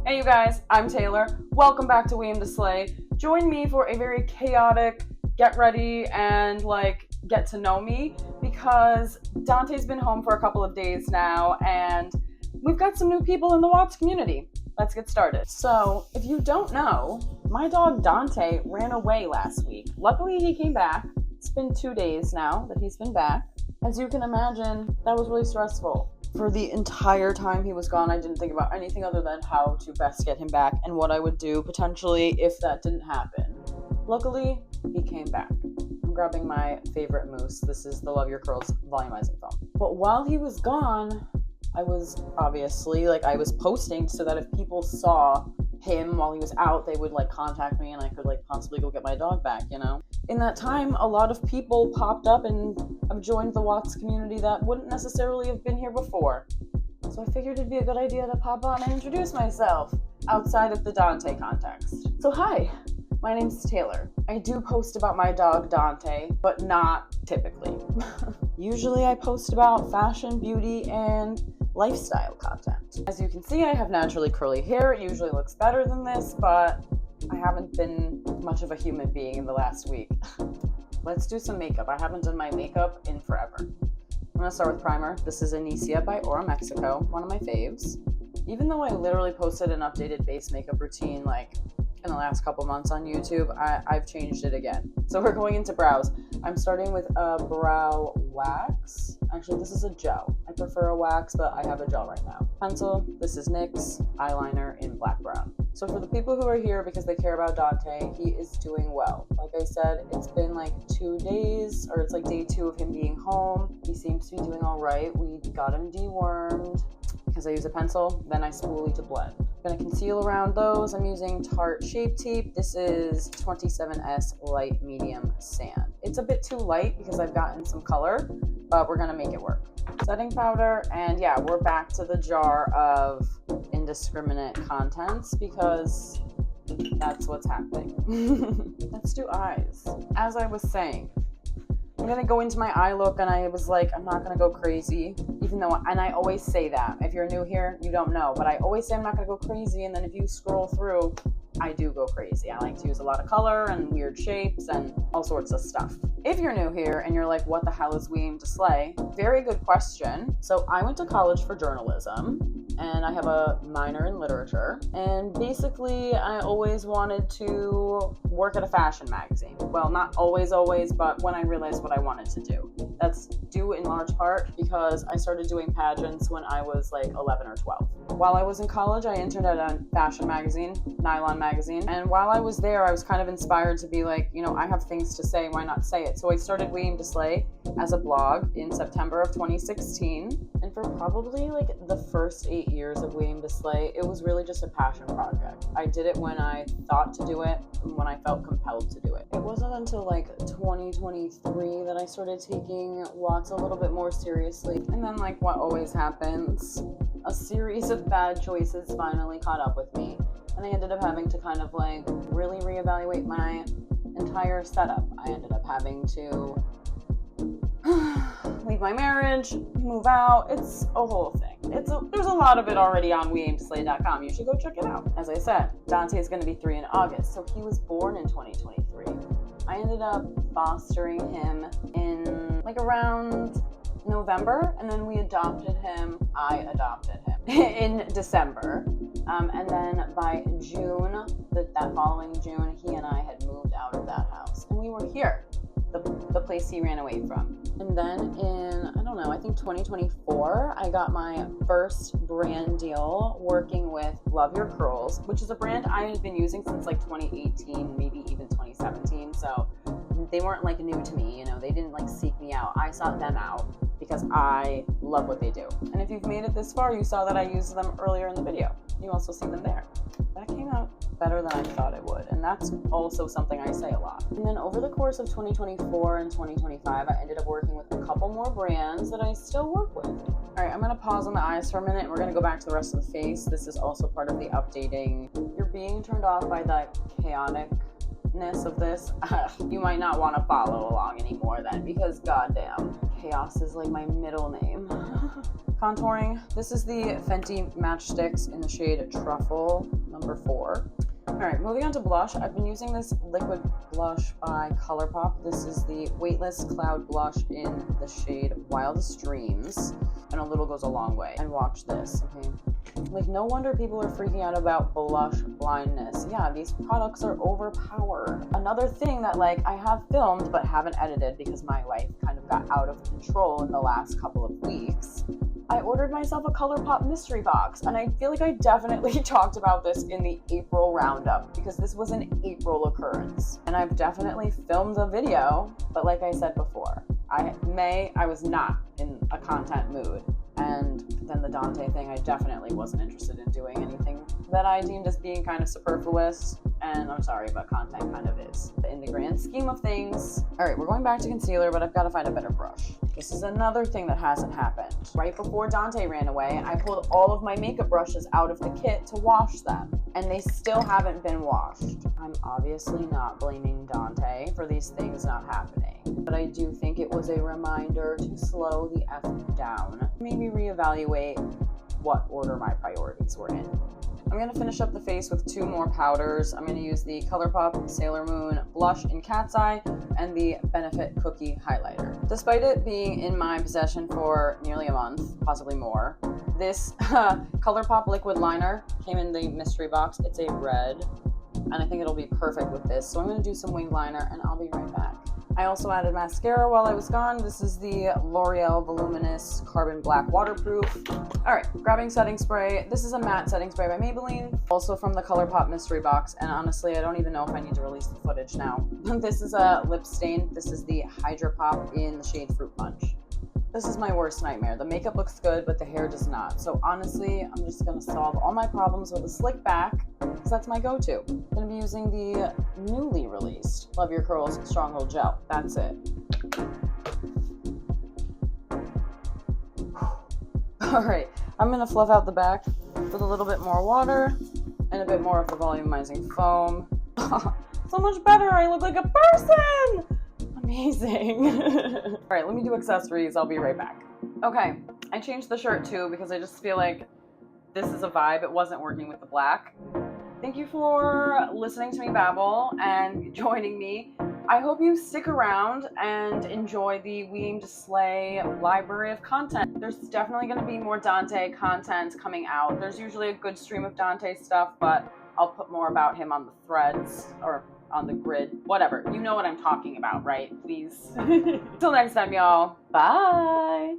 Hey you guys, I'm Taylor. Welcome back to WM to Slay. Join me for a very chaotic get ready and get to know me because Dante's been home for a couple of days now and we've got some new people in the Watts community. Let's get started. So, if you don't know, my dog Dante ran away last week. Luckily he came back. It's been 2 days now that he's been back. As you can imagine, that was really stressful. For the entire time he was gone, I didn't think about anything other than how to best get him back and what I would do potentially if that didn't happen. Luckily, he came back. I'm grabbing my favorite mousse. This is the Love Your Curls volumizing foam. But while he was gone, I was obviously, I was posting so that if people saw him while he was out, they would contact me and I could possibly go get my dog back, you know? In that time, a lot of people popped up and have joined the Watts community that wouldn't necessarily have been here before. So I figured it'd be a good idea to pop on and introduce myself outside of the Dante context. So hi, my name's Taylor. I do post about my dog Dante, but not typically. Usually I post about fashion, beauty, and lifestyle content. As you can see, I have naturally curly hair. It usually looks better than this, but I haven't been much of a human being in the last week. Let's do some makeup. I haven't done my makeup in forever. I'm gonna start with primer. This is Anicia by Aura Mexico, one of my faves. Even though I literally posted an updated base makeup routine in the last couple months on YouTube, I've changed it again. So we're going into brows. I'm starting with a brow wax. Actually, this is a gel. I prefer a wax, but I have a gel right now. Pencil, this is NYX eyeliner in black brown. So for the people who are here because they care about Dante, he is doing well. Like I said, it's been 2 days, or it's day 2 of him being home. He seems to be doing all right. We got him dewormed because I use a pencil, then I spoolie to blend. I'm gonna conceal around those. I'm using Tarte Shape Tape. This is 27S Light Medium Sand. It's a bit too light because I've gotten some color, but we're gonna make it work. Setting powder, and yeah, we're back to the jar of indiscriminate contents because that's what's happening. Let's do eyes. As I was saying, I'm gonna go into my eye look, and I was I'm not gonna go crazy, even though, and I always say that. If you're new here, you don't know, but I always say I'm not gonna go crazy, and then if you scroll through, I do go crazy. I like to use a lot of color and weird shapes and all sorts of stuff. If you're new here and you're what the hell is We Aim to Slay? Very good question. So I went to college for journalism and I have a minor in literature. And basically I always wanted to work at a fashion magazine. Well, not always, but when I realized what I wanted to do. That's due in large part because I started doing pageants when I was 11 or 12. While I was in college, I interned at a fashion magazine, Nylon magazine. And while I was there, I was kind of inspired to be I have things to say, why not say it? So I started We Aim to Slay as a blog in September of 2016. And for probably the first 8 years of We Aim to Slay, it was really just a passion project. I did it when I thought to do it and when I felt compelled to do it. It wasn't until 2023 that I started taking Watts a little bit more seriously. And then what always happens, a series of bad choices finally caught up with me. And I ended up having to kind of really reevaluate my entire setup. I ended up having to leave my marriage, move out. It's a whole thing. There's a lot of it already on weaimtoslay.com. You should go check it out. As I said, Dante is going to be 3 in August, so he was born in 2023. I ended up fostering him in around November, and then I adopted him in December. And then by June, that following June, he and I had moved out of that house. And we were here, the place he ran away from. And then in, I think 2024, I got my first brand deal working with Love Your Curls, which is a brand I had been using since 2018, maybe even 2017. So they weren't new to me, they didn't seek me out. I sought them out because I love what they do. And if you've made it this far, you saw that I used them earlier in the video. You also see them there. That came out better than I thought it would, and that's also something I say a lot. And then over the course of 2024 and 2025, I ended up working with a couple more brands that I still work with. All right, I'm gonna pause on the eyes for a minute. We're gonna go back to the rest of the face. This is also part of the updating. You're being turned off by that chaotic chaoticness of this, you might not want to follow along anymore then, because goddamn, chaos is like my middle name. Contouring. This is the Fenty Matchsticks in the shade Truffle, number 4. Alright, moving on to blush. I've been using this liquid blush by ColourPop. This is the Weightless Cloud Blush in the shade Wildest Dreams. And a little goes a long way. And watch this, okay? Like, no wonder people are freaking out about blush blindness. Yeah, these products are overpowered. Another thing that, like, I have filmed but haven't edited because my life kind of got out of control in the last couple of weeks. I ordered myself a ColourPop mystery box, and I feel like I definitely talked about this in the April roundup because this was an April occurrence. And I've definitely filmed a video, but like I said before, I was not in a content mood. And then the Dante thing, I definitely wasn't interested in doing anything that I deemed as being kind of superfluous. And I'm sorry, but content kind of is. In the grand scheme of things. All right, we're going back to concealer, but I've got to find a better brush. This is another thing that hasn't happened. Right before Dante ran away, I pulled all of my makeup brushes out of the kit to wash them, and they still haven't been washed. I'm obviously not blaming Dante for these things not happening, but I do think it was a reminder to slow the F down. Maybe reevaluate what order my priorities were in. I'm going to finish up the face with 2 more powders. I'm going to use the ColourPop Sailor Moon Blush in Cat's Eye and the Benefit Cookie Highlighter. Despite it being in my possession for nearly a month, possibly more, this ColourPop liquid liner came in the mystery box. It's a red, and I think it'll be perfect with this. So I'm going to do some wing liner, and I'll be right back. I also added mascara while I was gone. This is the L'Oreal Voluminous Carbon Black Waterproof. All right, grabbing setting spray. This is a matte setting spray by Maybelline, also from the ColourPop mystery box. And honestly, I don't even know if I need to release the footage now. This is a lip stain. This is the Hydra Pop in the shade Fruit Punch. This is my worst nightmare. The makeup looks good, but the hair does not. So honestly, I'm just gonna solve all my problems with a slick back, because that's my go-to. I'm gonna be using the newly released Love Your Curls Stronghold Gel. That's it. All right, I'm gonna fluff out the back with a little bit more water and a bit more of the volumizing foam. So much better, I look like a person! Amazing. All right, let me do accessories. I'll be right back. Okay, I changed the shirt too because I just feel like this is a vibe. It wasn't working with the black. Thank you for listening to me babble and joining me. I hope you stick around and enjoy the We Aim to Slay library of content. There's definitely going to be more Dante content coming out. There's usually a good stream of Dante stuff, but I'll put more about him on the threads or on the grid, whatever. You know what I'm talking about, right? Please. Till next time, y'all. Bye.